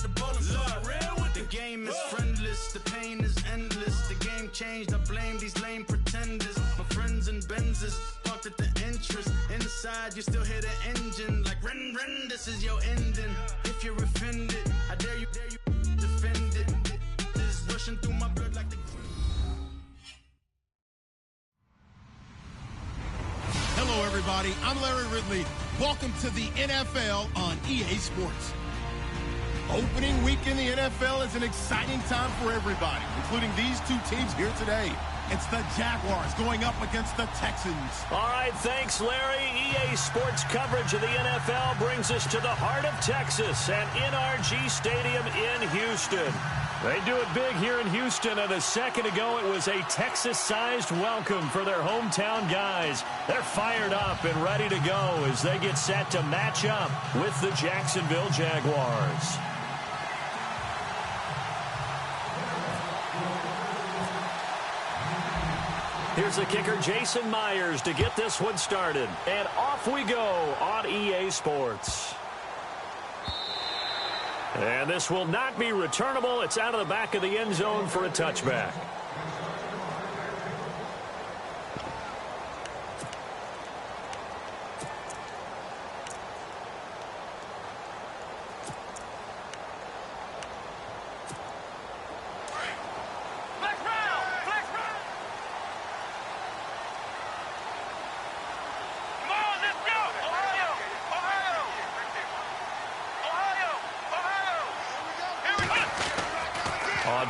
about the ball. The game is friendless, the pain is endless. The game changed, I blame these lame pretenders. My friends and Benzes parked at the entrance. Inside, you still hear the engine. Like, ren, this is your ending. If you're offended, I dare you defend it. This is rushing through my blood like the... Hello, everybody. I'm Larry Ridley. Welcome to the NFL on EA Sports. Opening week in the NFL is an exciting time for everybody, including these two teams here today. It's the Jaguars going up against the Texans. All right, thanks, Larry. EA Sports coverage of the NFL brings us to the heart of Texas and NRG Stadium in Houston. They do it big here in Houston, and a second ago it was a Texas-sized welcome for their hometown guys. They're fired up and ready to go as they get set to match up with the Jacksonville Jaguars. Here's the kicker, Jason Myers, to get this one started. And off we go on EA Sports. And this will not be returnable. It's out of the back of the end zone for a touchback.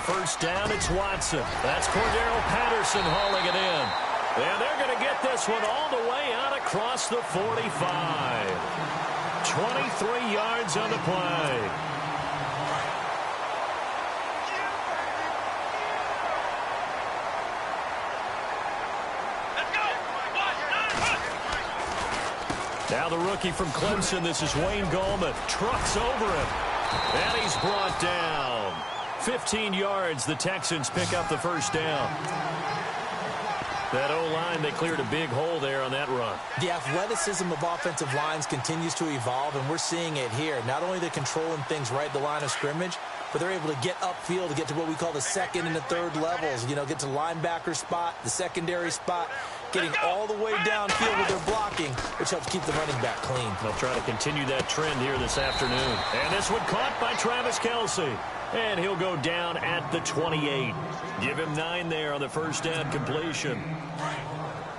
First down, it's Watson. That's Cordero Patterson hauling it in. And they're going to get this one all the way out across the 45. 23 yards on the play. Now the rookie from Clemson, this is Wayne Gallman, trucks over him. And he's brought down. 15 yards, the Texans pick up the first down. That O-line, they cleared a big hole there on that run. The athleticism of offensive lines continues to evolve, and we're seeing it here. Not only they're controlling things right at the line of scrimmage, but they're able to get upfield to get to what we call the second and the third levels. You know, get to linebacker spot, the secondary spot, getting all the way downfield with their blocking, which helps keep the running back clean. They'll try to continue that trend here this afternoon. And this one caught by Travis Kelce. And he'll go down at the 28. Give him 9 there on the first down completion.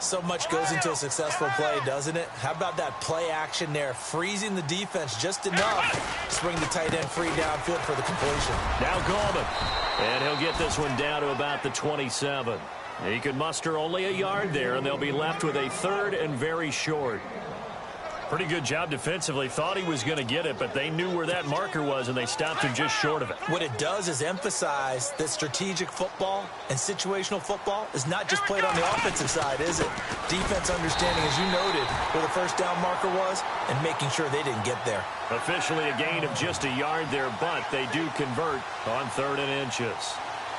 So much goes into a successful play, doesn't it? How about that play action there, freezing the defense just enough to bring the tight end free downfield for the completion. Now Gallman, and he'll get this one down to about the 27. He could muster only a yard there, and they'll be left with a third and very short. Pretty good job defensively. Thought he was going to get it, but they knew where that marker was, and they stopped him just short of it. What it does is emphasize that strategic football and situational football is not just played on the offensive side, is it? Defense understanding, as you noted, where the first down marker was and making sure they didn't get there. Officially a gain of just a yard there, but they do convert on 3rd and inches.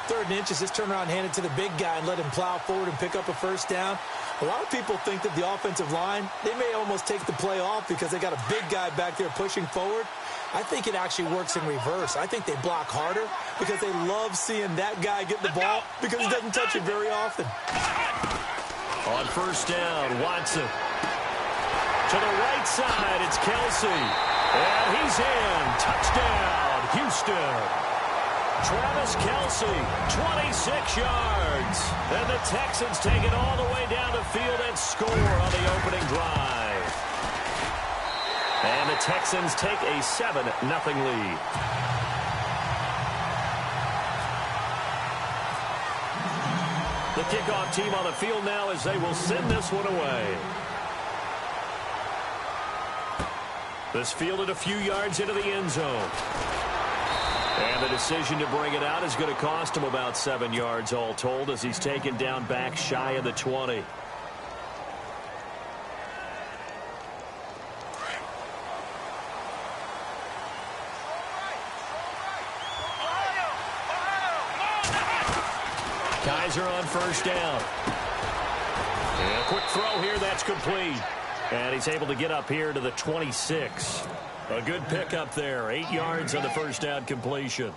3rd and inches, just turn around and hand it to the big guy and let him plow forward and pick up a first down. A lot of people think that the offensive line, they may almost take the play off because they got a big guy back there pushing forward. I think it actually works in reverse. I think they block harder because they love seeing that guy get the ball because he doesn't touch it very often. On first down, Watson. To the right side, it's Kelce. And he's in. Touchdown, Houston. Travis Kelce, 26 yards. And the Texans take it all the way down the field and score on the opening drive. And the Texans take a 7-0 lead. The kickoff team on the field now as they will send this one away. This fielded a few yards into the end zone. And the decision to bring it out is going to cost him about 7 yards all told as he's taken down back shy of the 20. Kaiser on first down. And a quick throw here, that's complete. And he's able to get up here to the 26. A good pickup there. 8 yards on the first down completion.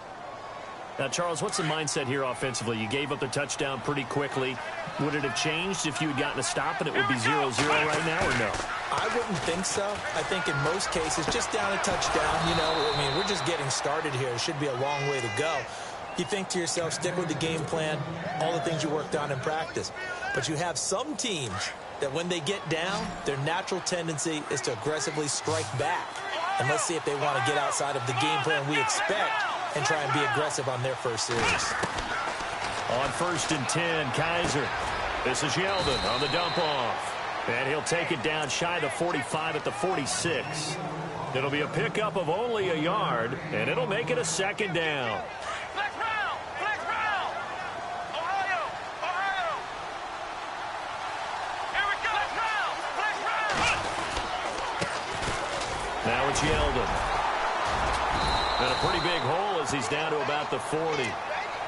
Now, Charles, what's the mindset here offensively? You gave up the touchdown pretty quickly. Would it have changed if you had gotten a stop and it would be 0-0 right now, or no? I wouldn't think so. I think in most cases, just down a touchdown, we're just getting started here. It should be a long way to go. You think to yourself, stick with the game plan, all the things you worked on in practice. But you have some teams that when they get down, their natural tendency is to aggressively strike back. And let's see if they want to get outside of the game plan we expect and try and be aggressive on their first series. On 1st and 10, Kaiser. This is Yeldon on the dump off. And he'll take it down shy of the 45 at the 46. It'll be a pickup of only a yard, and it'll make it a 2nd down. Now it's Yeldon. And a pretty big hole as he's down to about the 40.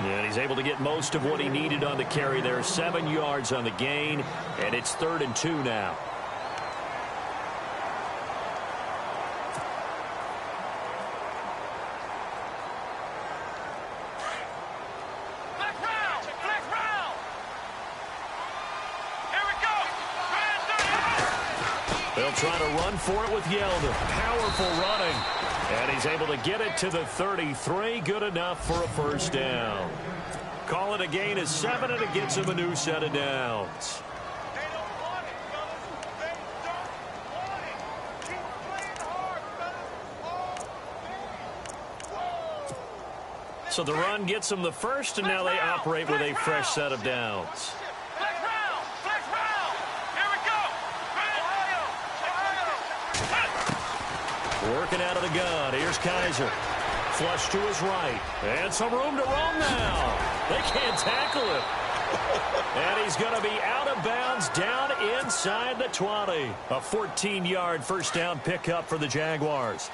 And he's able to get most of what he needed on the carry there. 7 yards on the gain, and it's 3rd and 2 now. They'll try to run for it with Yeldon. Powerful running. And he's able to get it to the 33. Good enough for a 1st down. Call it a gain of 7, and it gets him a new set of downs. So the run gets them the 1st, and now they operate with a fresh set of downs. Working out of the gun. Here's Kaiser. Flush to his right. And some room to roam now. They can't tackle him. And he's going to be out of bounds down inside the 20. A 14-yard 1st down pickup for the Jaguars.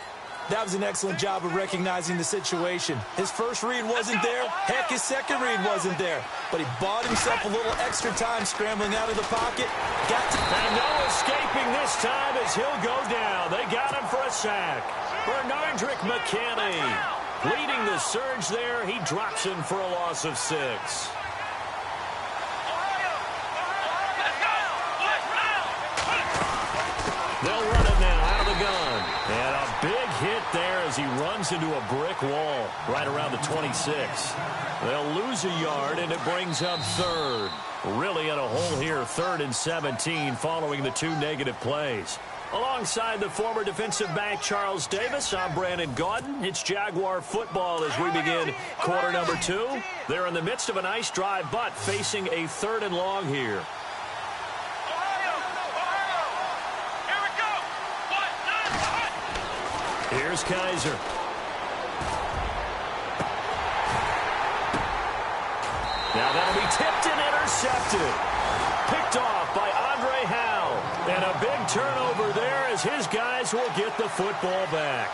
That was an excellent job of recognizing the situation. His first read wasn't there. Heck, his second read wasn't there. But he bought himself a little extra time scrambling out of the pocket. And no escaping this time as he'll go down. They got him for a sack. Bernardrick McKinney leading the surge there. He drops him for a loss of 6. They'll run it now out of the gun. And a big hit there as he runs into a brick wall right around the 26. They'll lose a yard, and it brings up 3rd. Really in a hole here, 3rd and 17 following the 2 negative plays. Alongside the former defensive back Charles Davis, I'm Brandon Gaudin. It's Jaguar football as we begin quarter number 2. They're in the midst of a nice drive, but facing a 3rd and long here. Here's Kaiser. Now that'll be tipped and intercepted. Picked off by Andre Howe. And a big turnover there as his guys will get the football back.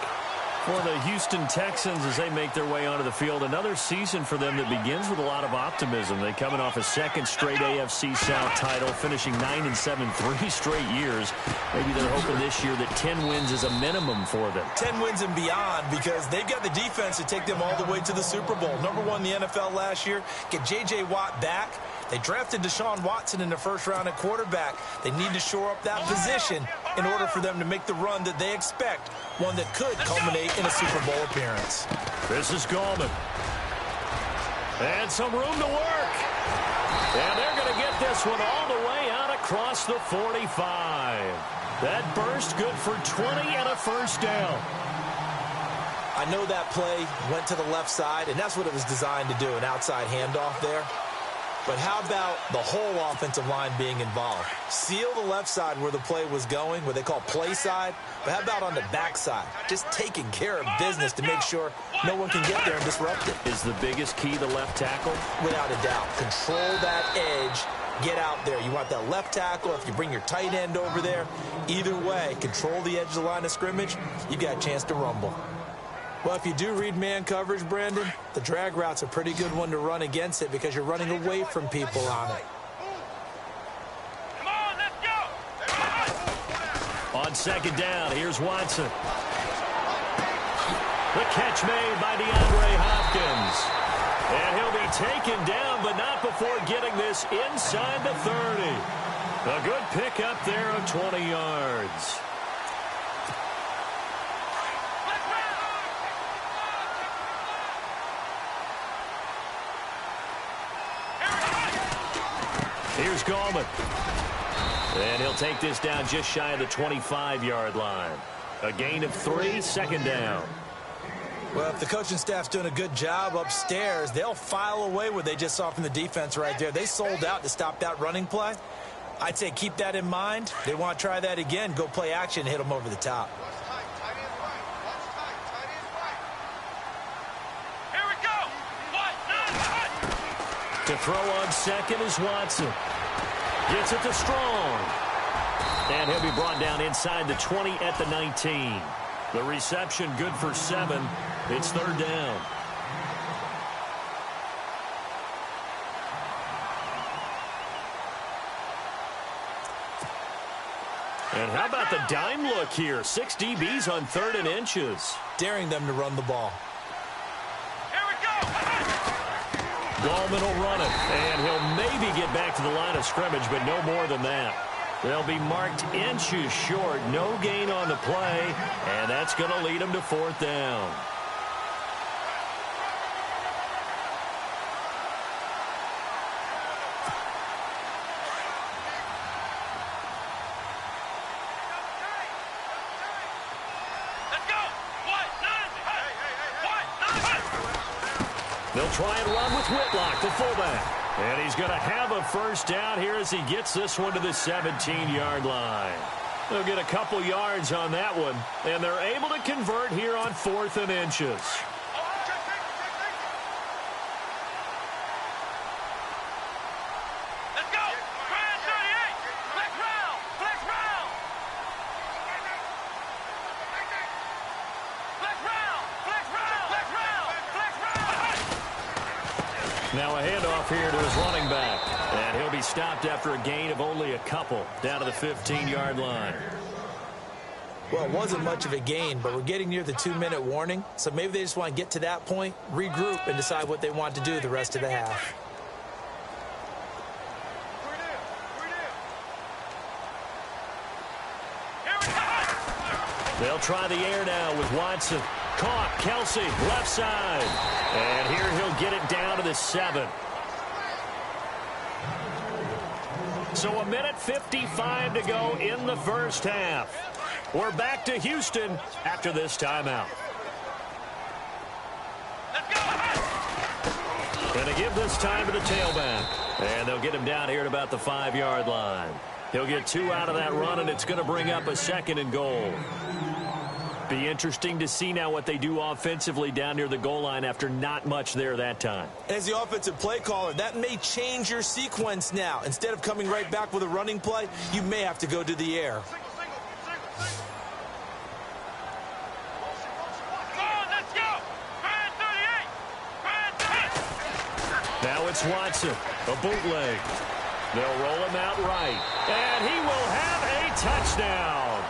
For the Houston Texans as they make their way onto the field, another season for them that begins with a lot of optimism. They're coming off a 2nd straight AFC South title, finishing 9-7 3 straight years. Maybe they're hoping this year that 10 wins is a minimum for them. 10 wins and beyond, because they've got the defense to take them all the way to the Super Bowl. Number 1 in the NFL last year. Get J.J. Watt back. They drafted Deshaun Watson in the 1st round at quarterback. They need to shore up that position in order for them to make the run that they expect, one that could culminate in a Super Bowl appearance. This is Gallman. And some room to work. And they're going to get this one all the way out across the 45. That burst good for 20 and a 1st down. I know that play went to the left side, and that's what it was designed to do, an outside handoff there. But how about the whole offensive line being involved? Seal the left side where the play was going, what they call play side. But how about on the back side? Just taking care of business to make sure no one can get there and disrupt it. Is the biggest key the left tackle? Without a doubt. Control that edge. Get out there. You want that left tackle. If you bring your tight end over there, either way, control the edge of the line of scrimmage, you got a chance to rumble. Well, if you do read man coverage, Brandon, the drag route's a pretty good one to run against it because you're running away from people on it. Come on, let's go. On 2nd down, here's Watson. The catch made by DeAndre Hopkins. And he'll be taken down, but not before getting this inside the 30. A good pickup there of 20 yards. Here's Gallman. And he'll take this down just shy of the 25-yard line. A gain of 3, second down. Well, if the coaching staff's doing a good job upstairs, they'll file away what they just saw from the defense right there. They sold out to stop that running play. I'd say keep that in mind. They want to try that again, go play action, hit them over the top. Here we go. To throw on second is Watson. Gets it to Strong. And he'll be brought down inside the 20 at the 19. The reception good for 7. It's third down. And how about the dime look here? 6 DBs on 3rd and inches. Daring them to run the ball. Here we go. Gallman will run it, and he'll maybe get back to the line of scrimmage, but no more than that. They'll be marked inches short. No gain on the play, and that's going to lead them to 4th down. They'll try and run with Whitlock, the fullback. And he's going to have a first down here as he gets this one to the 17-yard line. They'll get a couple yards on that one, and they're able to convert here on 4th and inches. Let's go. 38. Flex round. Flex round. Flex round. Flex round. Flex round. Flex round. Now a handoff here to his running back. And he'll be stopped after a gain of only a couple down to the 15-yard line. Well, it wasn't much of a gain, but we're getting near the 2-minute warning. So maybe they just want to get to that point, regroup, and decide what they want to do the rest of the half. They'll try the air now with Watson. Caught. Kelsey, left side. And here he'll get it down to the 7. So 1:55 to go in the first half. We're back to Houston after this timeout. Going to give this time to the tailback. And they'll get him down here at about the 5-yard line. He'll get 2 out of that run, and it's going to bring up a 2nd and goal. Be interesting to see now what they do offensively down near the goal line after not much there that time. As the offensive play caller, that may change your sequence now. Instead of coming right back with a running play, you may have to go to the air. Now it's Watson, a bootleg. They'll roll him out right, and he will have a touchdown.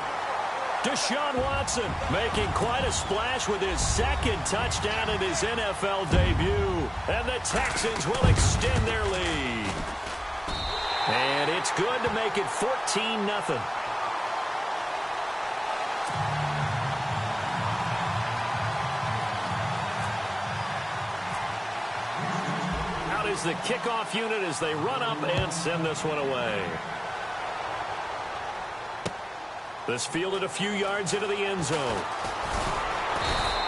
Deshaun Watson making quite a splash with his 2nd touchdown in his NFL debut. And the Texans will extend their lead. And it's good to make it 14-0. Out is the kickoff unit as they run up and send this one away. This fielded a few yards into the end zone.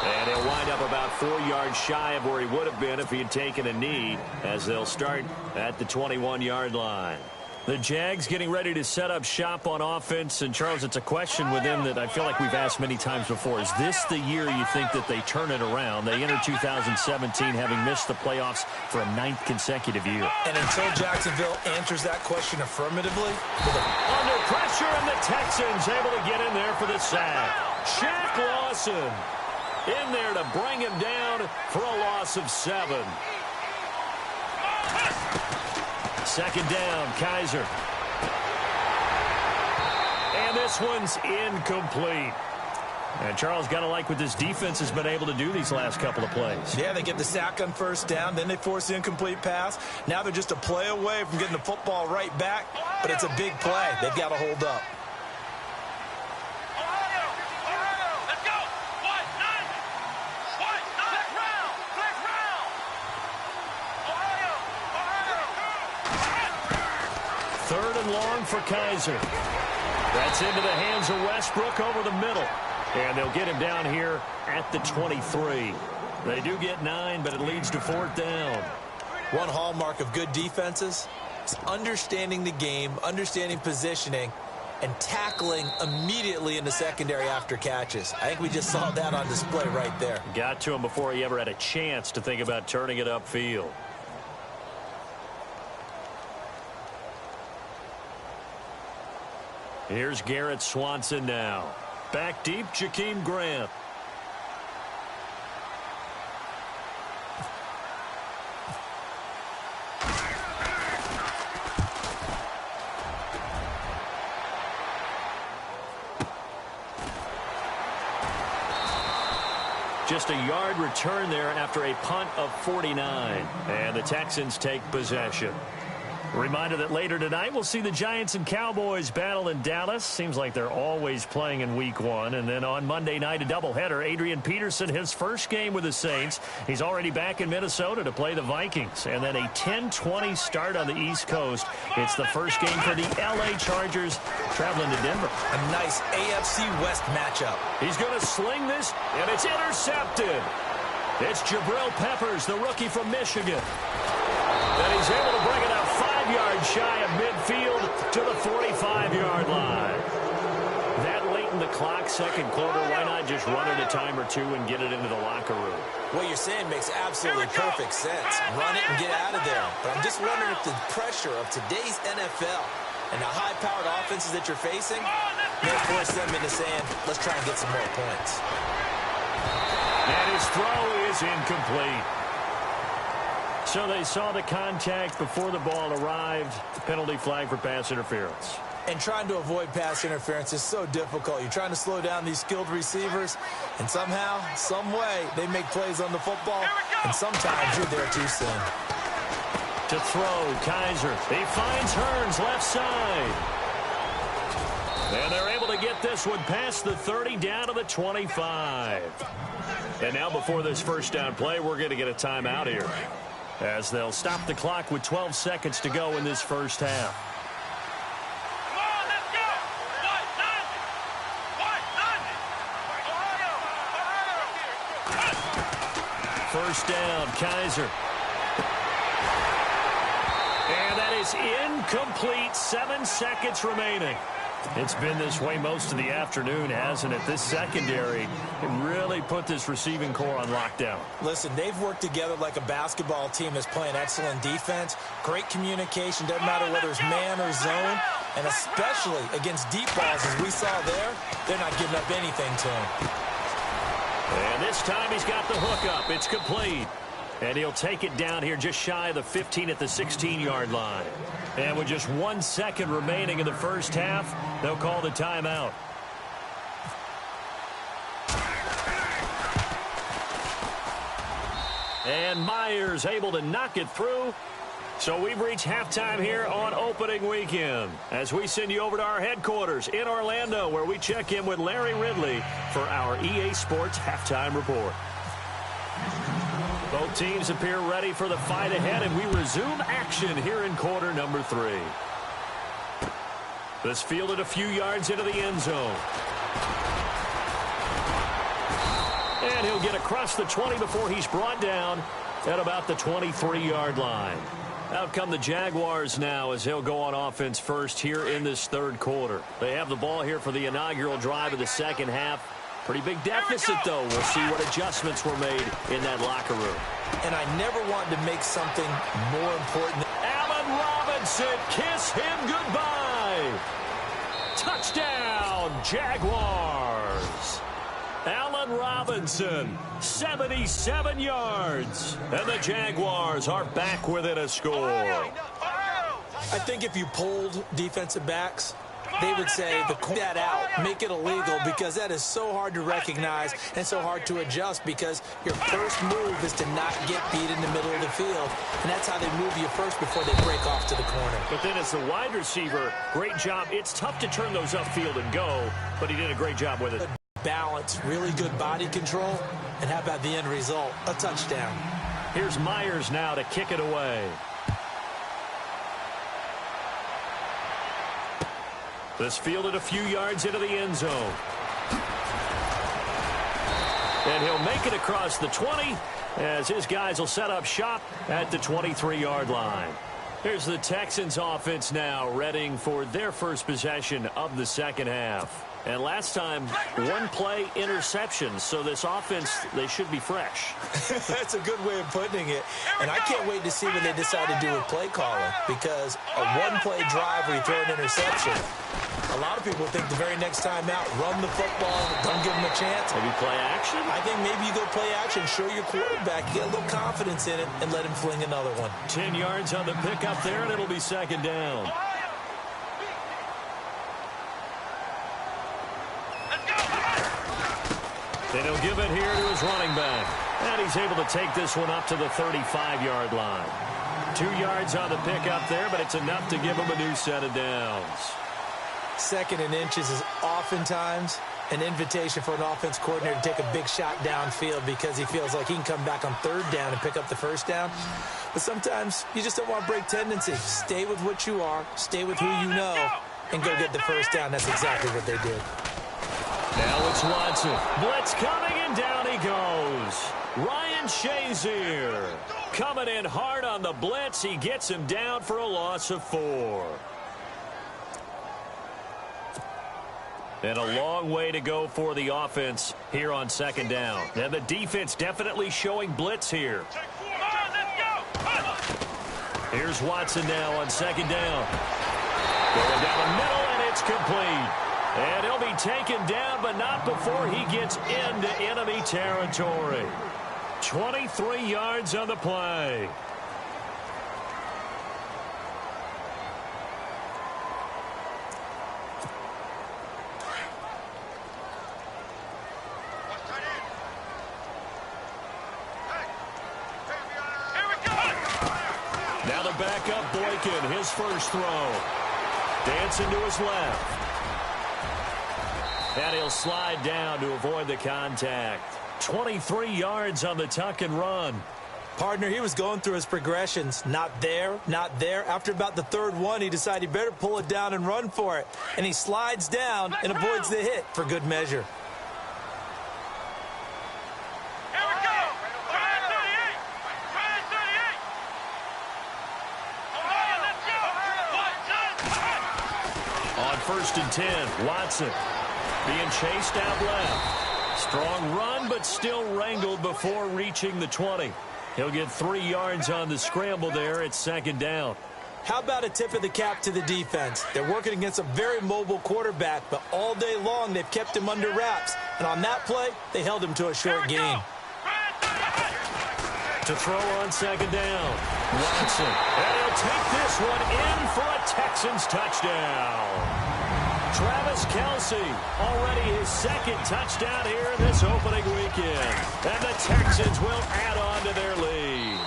And he'll wind up about 4 yards shy of where he would have been if he had taken a knee, as they'll start at the 21-yard line. The Jags getting ready to set up shop on offense. And, Charles, it's a question with them that I feel like we've asked many times before. Is this the year you think that they turn it around? They enter 2017 having missed the playoffs for a 9th consecutive year. And until Jacksonville answers that question affirmatively. Under pressure, and the Texans able to get in there for the sack. Shaq Lawson in there to bring him down for a loss of 7. 2nd down, Kaiser. And this one's incomplete. And Charles, got to like what this defense has been able to do these last couple of plays. Yeah, they get the sack on first down, then they force the incomplete pass. Now they're just a play away from getting the football right back, but it's a big play. They've got to hold up. Let's go. White, nine. Black round. Ohio. Third and long for Kaiser. That's into the hands of Westbrook over the middle. And they'll get him down here at the 23. They do get 9, but it leads to 4th down. One hallmark of good defenses is understanding the game, understanding positioning, and tackling immediately in the secondary after catches. I think we just saw that on display right there. Got to him before he ever had a chance to think about turning it upfield. Here's Garrett Swanson now. Back deep, Jakeem Grant. Just a yard return there after a punt of 49. And the Texans take possession. Reminder that later tonight we'll see the Giants and Cowboys battle in Dallas. Seems like they're always playing in week 1. And then on Monday night, a doubleheader. Adrian Peterson, his first game with the Saints. He's already back in Minnesota to play the Vikings. And then a 10-20 start on the East Coast. It's the first game for the L.A. Chargers traveling to Denver. A nice AFC West matchup. He's going to sling this, and it's intercepted. It's Jabril Peppers, the rookie from Michigan. And he's able to bring it up 5 yards shy of midfield to the 45-yard line. That late in the clock, second quarter, why not just run it a time or two and get it into the locker room? What you're saying makes absolutely perfect sense. Run it and get out of there. But I'm just wondering if the pressure of today's NFL and the high-powered offenses that you're facing may force them into saying, let's try and get some more points. And his throw is incomplete. So they saw the contact before the ball arrived. Penalty flag for pass interference. And trying to avoid pass interference is so difficult. You're trying to slow down these skilled receivers, and somehow, some way, they make plays on the football, and sometimes you're there too soon. To throw, Kaiser. He finds Hearns left side. And they're able to get this one past the 30 down to the 25. And now before this first down play, we're going to get a timeout here, as they'll stop the clock with 12 seconds to go in this first half. Come on, let's go. White, nine. Ohio. First down, Kaiser. And that is incomplete. 7 seconds remaining. It's been this way most of the afternoon, hasn't it? This secondary really put this receiving core on lockdown. Listen, they've worked together like a basketball team that's playing excellent defense. Great communication, doesn't matter whether it's man or zone. And especially against deep balls, as we saw there, they're not giving up anything to him. And this time he's got the hook up. It's complete. And he'll take it down here just shy of the 15 at the 16-yard line. And with just 1 second remaining in the first half, they'll call the timeout. And Myers able to knock it through. So we've reached halftime here on opening weekend, as we send you over to our headquarters in Orlando, where we check in with Larry Ridley for our EA Sports Halftime Report. Both teams appear ready for the fight ahead, and we resume action here in quarter number 3. This fielded a few yards into the end zone. And he'll get across the 20 before he's brought down at about the 23-yard line. Out come the Jaguars now, as they'll go on offense first here in this third quarter. They have the ball here for the inaugural drive of the second half. Pretty big deficit, though. We'll see what adjustments were made in that locker room. And I never wanted to make something more important. Allen Robinson, kiss him goodbye. Touchdown, Jaguars. Allen Robinson, 77 yards. And the Jaguars are back within a score. I think if you polled defensive backs, they would say that out, make it illegal, because that is so hard to recognize and so hard to adjust, because your first move is to not get beat in the middle of the field, and that's how they move you first before they break off to the corner. But then as the wide receiver, great job. It's tough to turn those upfield and go, but he did a great job with it. Balance, really good body control, and how about the end result? A touchdown. Here's Myers now to kick it away. This fielded a few yards into the end zone. And he'll make it across the 20 as his guys will set up shop at the 23-yard line. Here's the Texans offense now, readying for their first possession of the second half. And last time, one play interception, so this offense, they should be fresh. That's a good way of putting it. And I can't wait to see what they decide to do with play calling, because a one-play drive where you throw an interception, a lot of people think the very next time out, run the football, don't give them a chance. Maybe play action? I think maybe you go play action, show your quarterback, get a little confidence in it, and let him fling another one. 10 yards on the pickup there, and it'll be second down. And he'll give it here to his running back. And he's able to take this one up to the 35-yard line. 2 yards on the pickup there, but it's enough to give him a new set of downs. Second and inches is oftentimes an invitation for an offense coordinator to take a big shot downfield because he feels like he can come back on third down and pick up the first down. But sometimes you just don't want to break tendency. Stay with what you are, stay with who you know, and go get the first down. That's exactly what they did. Now it's Watson. Blitz coming, and down he goes. Ryan Shazier coming in hard on the blitz. He gets him down for a loss of 4. And a long way to go for the offense here on second down. And the defense definitely showing blitz here. Here's Watson now on second down. Going down the middle, and it's complete. And he'll be taken down, but not before he gets into enemy territory. 23 yards on the play. Now the backup Boykin, his first throw. Dancing to his left. And he'll slide down to avoid the contact. 23 yards on the tuck and run. Partner, he was going through his progressions. Not there, not there. After about the third one, he decided he better pull it down and run for it. And he slides down and avoids the hit for good measure. On 1st and 10, Watson being chased out left. Strong run, but still wrangled before reaching the 20. He'll get 3 yards on the scramble there at second down. How about a tip of the cap to the defense? They're working against a very mobile quarterback, but all day long they've kept him under wraps. And on that play, they held him to a short gain. To throw on second down, Watson. And he'll take this one in for a Texans touchdown. Travis Kelce, already his second touchdown here in this opening weekend. And the Texans will add on to their lead.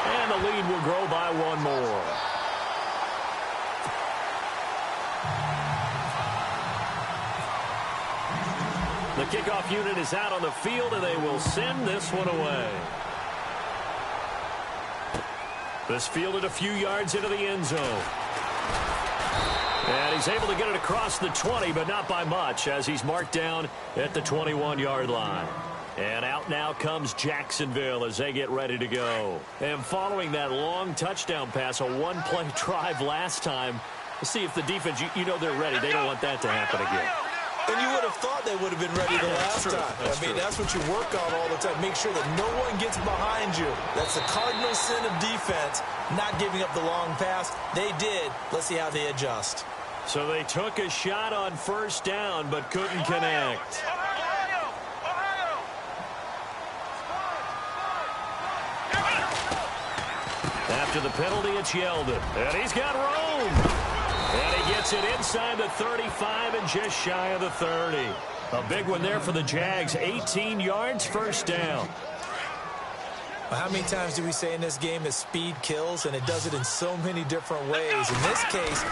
And the lead will grow by 1 more. The kickoff unit is out on the field, and they will send this one away. This fielded a few yards into the end zone. And he's able to get it across the 20, but not by much, as he's marked down at the 21-yard line. And out now comes Jacksonville as they get ready to go. And following that long touchdown pass, a one-play drive last time, to see if the defense, you know they're ready. They don't want that to happen again. And you would have thought they would have been ready the last time. That's what you work on all the time. Make sure that no one gets behind you. That's the cardinal sin of defense, not giving up the long pass. They did. Let's see how they adjust. So they took a shot on first down, but couldn't connect. After the penalty, it's Yeldon. And he's got room. And he gets it inside the 35 and just shy of the 30. A big one there for the Jags. 18 yards, first down. Well, how many times do we say in this game that speed kills, and it does it in so many different ways? In this case,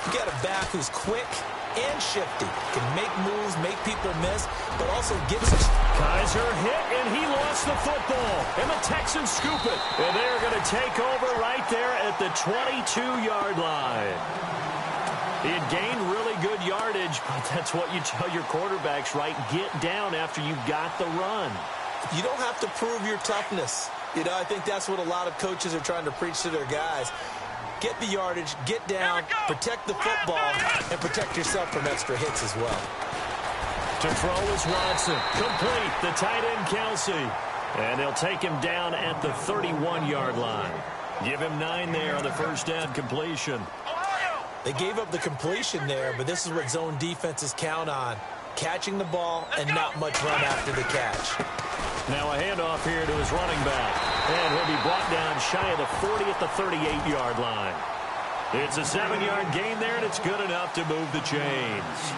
you got a back who's quick and shifty, can make moves, make people miss, but also gets it. Kaiser hit, and he lost the football. And the Texans scoop it. And they're going to take over right there at the 22-yard line. He had gained really good yardage, but that's what you tell your quarterbacks, right? Get down after you got the run. You don't have to prove your toughness. You know, I think that's what a lot of coaches are trying to preach to their guys. Get the yardage, get down, protect the football, and protect yourself from extra hits as well. To throw is Watson. Complete, the tight end Kelsey. And they'll take him down at the 31-yard line. Give him 9 there on the first down completion. They gave up the completion there, but this is what zone defenses count on. Catching the ball and not much run after the catch. Now a handoff here to his running back. And he'll be brought down shy of the 40 at the 38-yard line. It's a 7-yard gain there, and it's good enough to move the chains.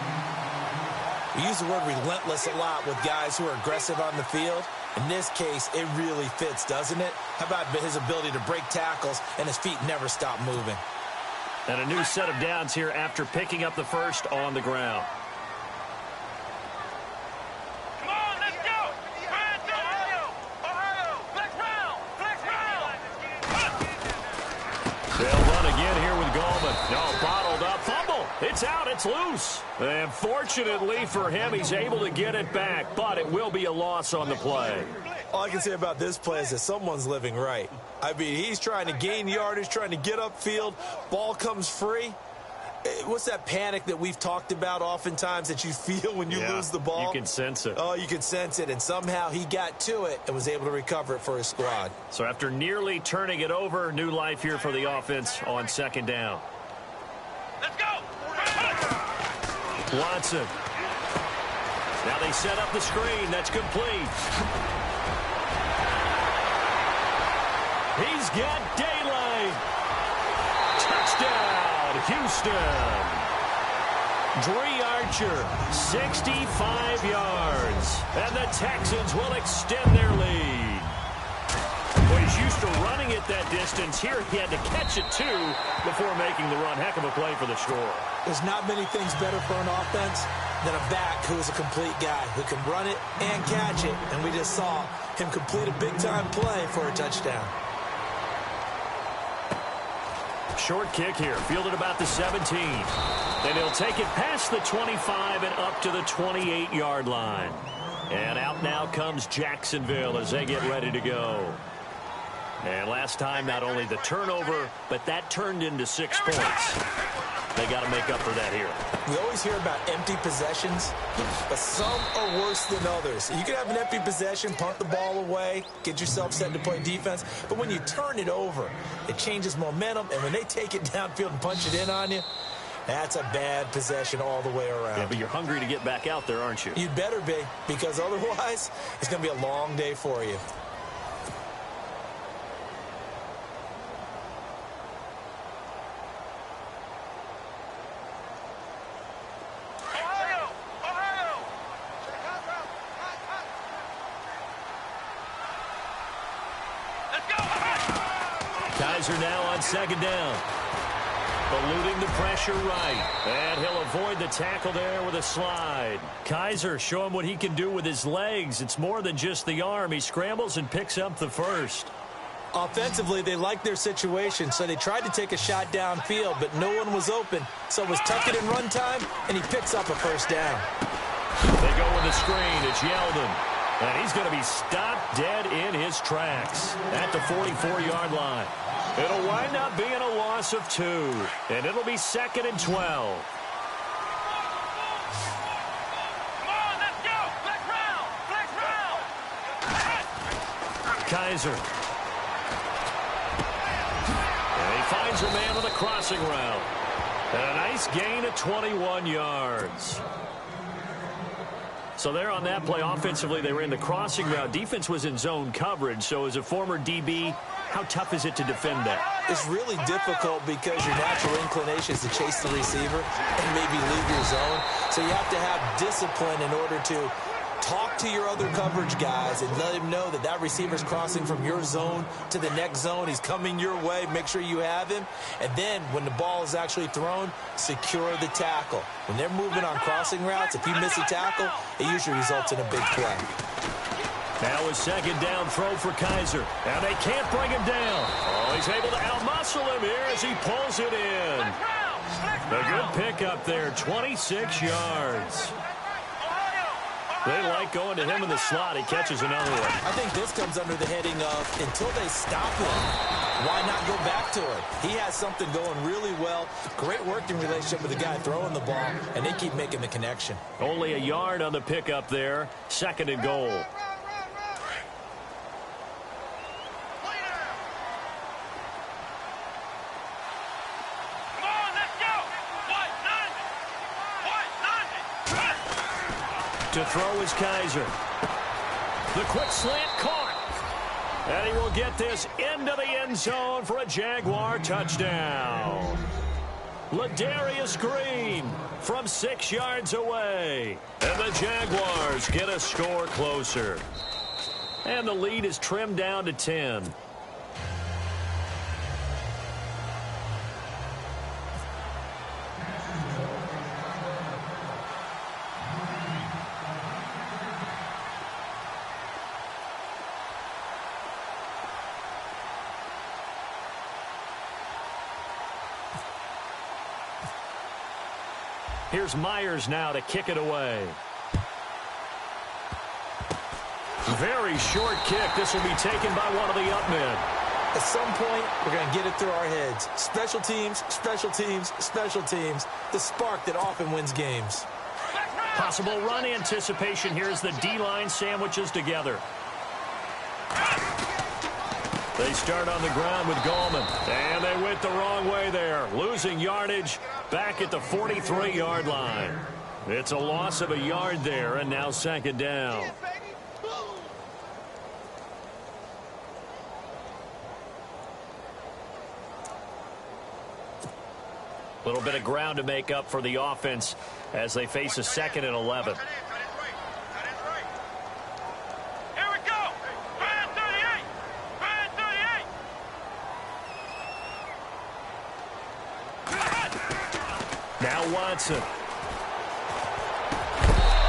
We use the word relentless a lot with guys who are aggressive on the field. In this case, it really fits, doesn't it? How about his ability to break tackles and his feet never stop moving? And a new set of downs here after picking up the first on the ground. Come on, let's go! Ohio! Flex round! They'll run again here with Gallman. No, bottled up. Fumble. It's out. It's loose. And fortunately for him, he's able to get it back, but it will be a loss on the play. All I can say about this play is that someone's living right. I mean, he's trying to gain yardage, trying to get upfield. Ball comes free. What's that panic that we've talked about oftentimes that you feel when you lose the ball? You can sense it. Oh, you can sense it. And somehow he got to it and was able to recover it for his squad. So after nearly turning it over, new life here for the offense on second down. Let's go! Watson. Now they set up the screen. That's complete. He's got daylight. Touchdown, Houston. Dree Archer, 65 yards. And the Texans will extend their lead. Well, he's used to running it that distance. Here he had to catch it, too, before making the run. Heck of a play for the score. There's not many things better for an offense than a back who is a complete guy who can run it and catch it. And we just saw him complete a big-time play for a touchdown. Short kick here, fielded about the 17. And he'll take it past the 25 and up to the 28-yard line. And out now comes Jacksonville as they get ready to go. And last time, not only the turnover, but that turned into 6 points. They got to make up for that here. We always hear about empty possessions, but some are worse than others. You can have an empty possession, punt the ball away, get yourself set to play defense, but when you turn it over, it changes momentum, and when they take it downfield and punch it in on you, that's a bad possession all the way around. Yeah, but you're hungry to get back out there, aren't you? You'd better be, because otherwise, it's going to be a long day for you. Kaiser now on second down. Eluding the pressure right. And he'll avoid the tackle there with a slide. Kaiser showing what he can do with his legs. It's more than just the arm. He scrambles and picks up the first. Offensively, they liked their situation, so they tried to take a shot downfield, but no one was open. So it was tuck it in run time, and he picks up a first down. They go with the screen. It's Yeldon. And he's going to be stopped dead in his tracks at the 44-yard line. It'll wind up being a loss of 2, and it'll be 2nd and 12. Come on, let's go! Flex round! Flex round! Kaiser. And he finds a man with a crossing route. And a nice gain of 21 yards. So there on that play, offensively, they were in the crossing route. Defense was in zone coverage. So as a former DB, how tough is it to defend that? It's really difficult because your natural inclination is to chase the receiver and maybe leave your zone. So you have to have discipline in order to talk to your other coverage guys and let him know that that receiver's crossing from your zone to the next zone. He's coming your way. Make sure you have him. And then when the ball is actually thrown, secure the tackle. When they're moving on crossing routes, if you miss a tackle, it usually results in a big play. Now a second down throw for Kaiser. And they can't bring him down. Oh, he's able to outmuscle him here as he pulls it in. A good pickup there, 26 yards. They like going to him in the slot. He catches another one. I think this comes under the heading of until they stop him, why not go back to it? He has something going really well. Great working relationship with the guy throwing the ball, and they keep making the connection. Only a yard on the pickup there. Second and goal. To throw is Kaiser. The quick slant caught. And he will get this into the end zone for a Jaguar touchdown. Ladarius Green from 6 yards away. And the Jaguars get a score closer. And the lead is trimmed down to 10. Here's Myers now to kick it away. Very short kick. This will be taken by one of the up men. At some point, we're going to get it through our heads. Special teams, special teams, special teams. The spark that often wins games. Possible run anticipation here as the D-line sandwiches together. They start on the ground with Gallman. And they went the wrong way there. Losing yardage back at the 43-yard line. It's a loss of a yard there, and now second down. A little bit of ground to make up for the offense as they face a 2nd and 11. Now Watson.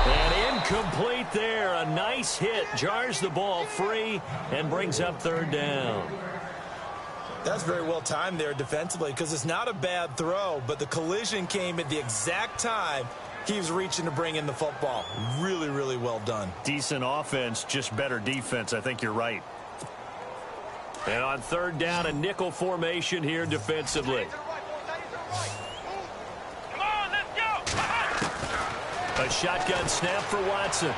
And incomplete there. A nice hit. Jars the ball free and brings up third down. That's very well timed there defensively because it's not a bad throw, but the collision came at the exact time he was reaching to bring in the football. Really, really well done. Decent offense, just better defense. I think you're right. And on third down, a nickel formation here defensively. A shotgun snap for Watson.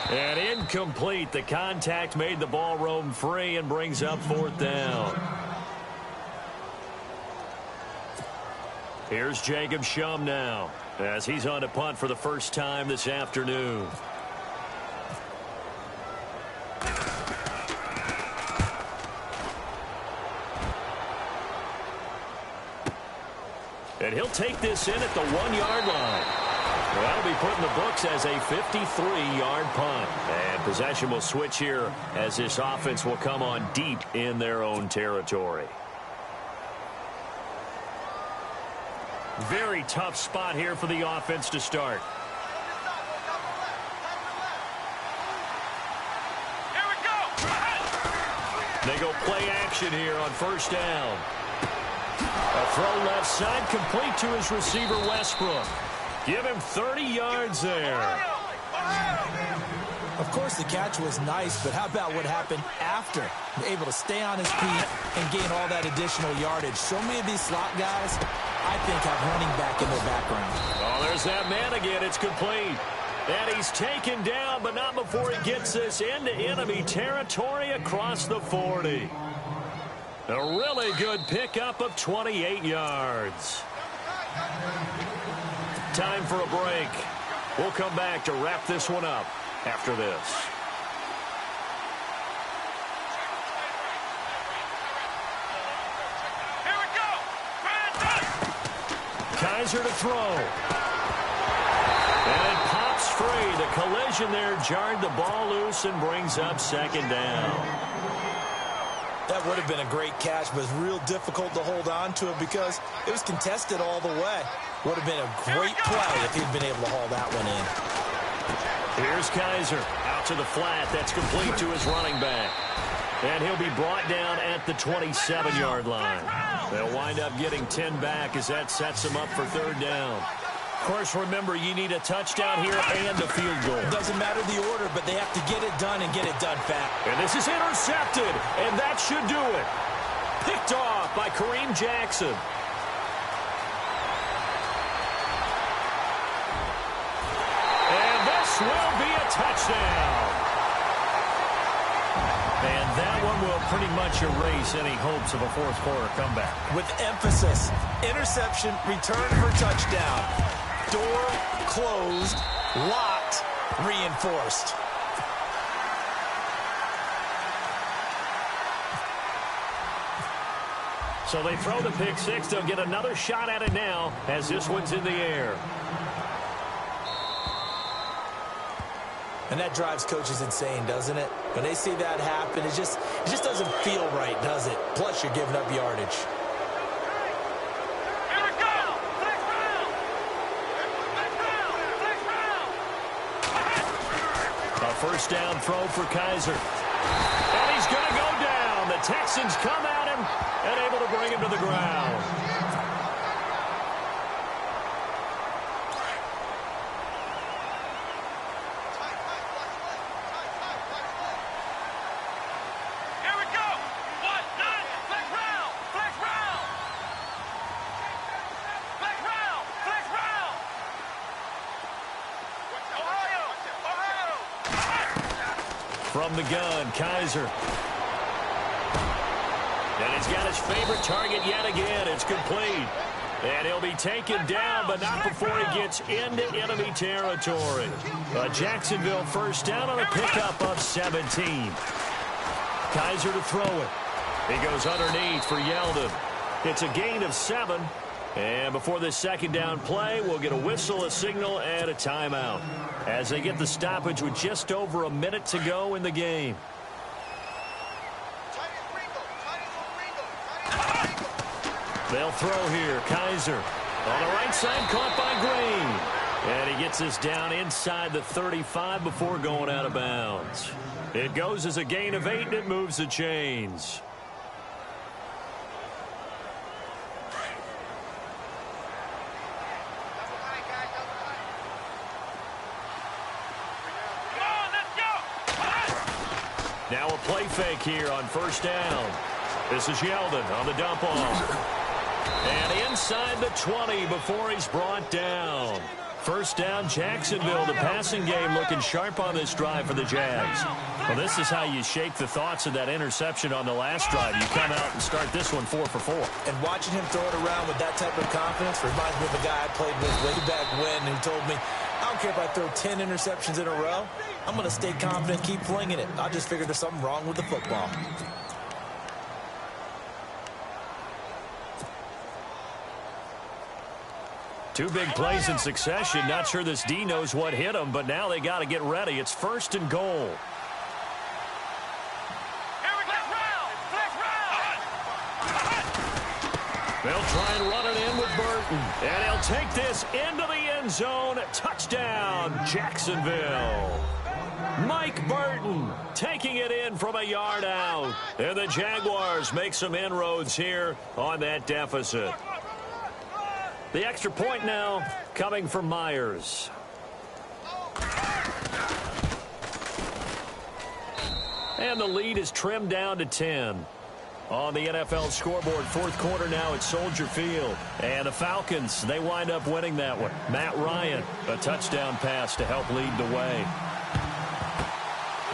And incomplete. The contact made the ball roam free and brings up fourth down. Here's Jacob Shum now as he's on to punt for the first time this afternoon. And he'll take this in at the 1-yard line. Well, that'll be put in the books as a 53-yard punt. And possession will switch here as this offense will come on deep in their own territory. Very tough spot here for the offense to start. Here we go. They go play action here on first down. A throw left side complete to his receiver Westbrook. Give him 30 yards there. Of course, the catch was nice, but how about what happened after? Able to stay on his feet and gain all that additional yardage. So many of these slot guys, I think, have running back in their background. Oh, there's that man again. It's complete. And he's taken down, but not before he gets this into enemy territory across the 40. A really good pickup of 28 yards. Time for a break. We'll come back to wrap this one up after this. Here we go. Kaiser to throw. And it pops free. The collision there jarred the ball loose and brings up second down. That would have been a great catch, but it's real difficult to hold on to it because it was contested all the way. Would have been a great play if he'd been able to haul that one in. Here's Kaiser out to the flat. That's complete to his running back. And he'll be brought down at the 27-yard line. They'll wind up getting 10 back as that sets them up for third down. Of course, remember, you need a touchdown here and a field goal. It doesn't matter the order, but they have to get it done and get it done fast. And this is intercepted, and that should do it. Picked off by Kareem Jackson. And this will be a touchdown. And that one will pretty much erase any hopes of a fourth quarter comeback. With emphasis, interception, return for touchdown. Door closed, locked, reinforced. So they throw the pick six. They'll get another shot at it now as this one's in the air. And that drives coaches insane, doesn't it? When they see that happen, it just doesn't feel right, does it? Plus, you're giving up yardage. Here we go. Next round. Next round. Next round. A first down throw for Kaiser. And he's going to go down. The Texans come at him and able to bring him to the ground. Here we go. 1-9. Flex round. Flex round. Flex round. Flex round. Ohio. Ohio. From the gun, Kaiser. And he's got his favorite target yet again. It's complete. And he'll be taken down, but not before he gets into enemy territory. A Jacksonville first down on a pickup of 17. Kaiser to throw it. He goes underneath for Yeldon. It's a gain of 7. And before this second down play, we'll get a whistle, a signal, and a timeout as they get the stoppage with just over a minute to go in the game. They'll throw here. Kaiser on the right side, caught by Green. And he gets this down inside the 35 before going out of bounds. It goes as a gain of 8, and it moves the chains. Come on, let's go. Now a play fake here on first down. This is Yeldon on the dump off. And inside the 20 before he's brought down. First down, Jacksonville. The passing game looking sharp on this drive for the Jags. Well, this is how you shake the thoughts of that interception on the last drive. You come out and start this one 4 for 4. And watching him throw it around with that type of confidence reminds me of a guy I played with way back when who told me, I don't care if I throw 10 interceptions in a row. I'm going to stay confident, keep flinging it. I just figured there's something wrong with the football. Two big plays in succession. Not sure this D knows what hit him, but now they got to get ready. It's first and goal. Here we go. Flex round. They'll try and run it in with Burton. And he'll take this into the end zone. Touchdown, Jacksonville. Mike Burton taking it in from a yard out. And the Jaguars make some inroads here on that deficit. The extra point now coming from Myers. And the lead is trimmed down to 10. On the NFL scoreboard, fourth quarter now at Soldier Field. And the Falcons, they wind up winning that one. Matt Ryan, a touchdown pass to help lead the way.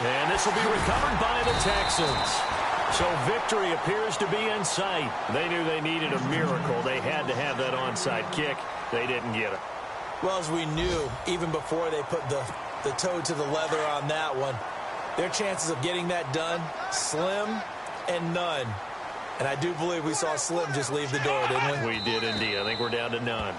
And this will be recovered by the Texans. So victory appears to be in sight. They knew they needed a miracle. They had to have that onside kick. They didn't get it. Well, as we knew, even before they put the toe to the leather on that one, their chances of getting that done, slim and none. And I do believe we saw Slim just leave the door, didn't we? We did indeed. I think we're down to none.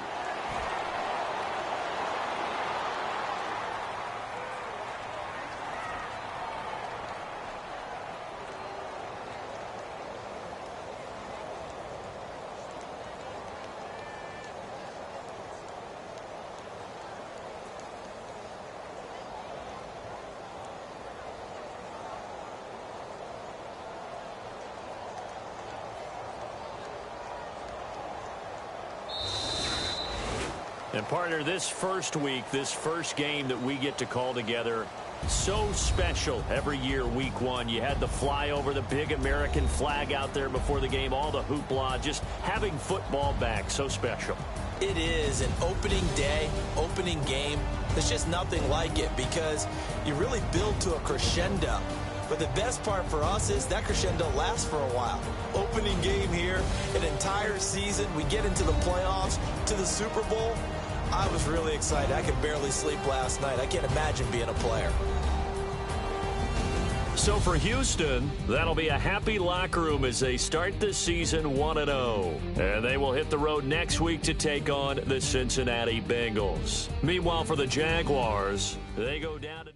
And partner, this first week, this first game that we get to call together, so special every year, week one. You had the flyover, the big American flag out there before the game, all the hoopla, just having football back, so special. It is an opening day, opening game. There's just nothing like it because you really build to a crescendo. But the best part for us is that crescendo lasts for a while. Opening game here, an entire season. We get into the playoffs, to the Super Bowl. I was really excited. I could barely sleep last night. I can't imagine being a player. So for Houston, that'll be a happy locker room as they start the season 1-0. And they will hit the road next week to take on the Cincinnati Bengals. Meanwhile, for the Jaguars, they go down to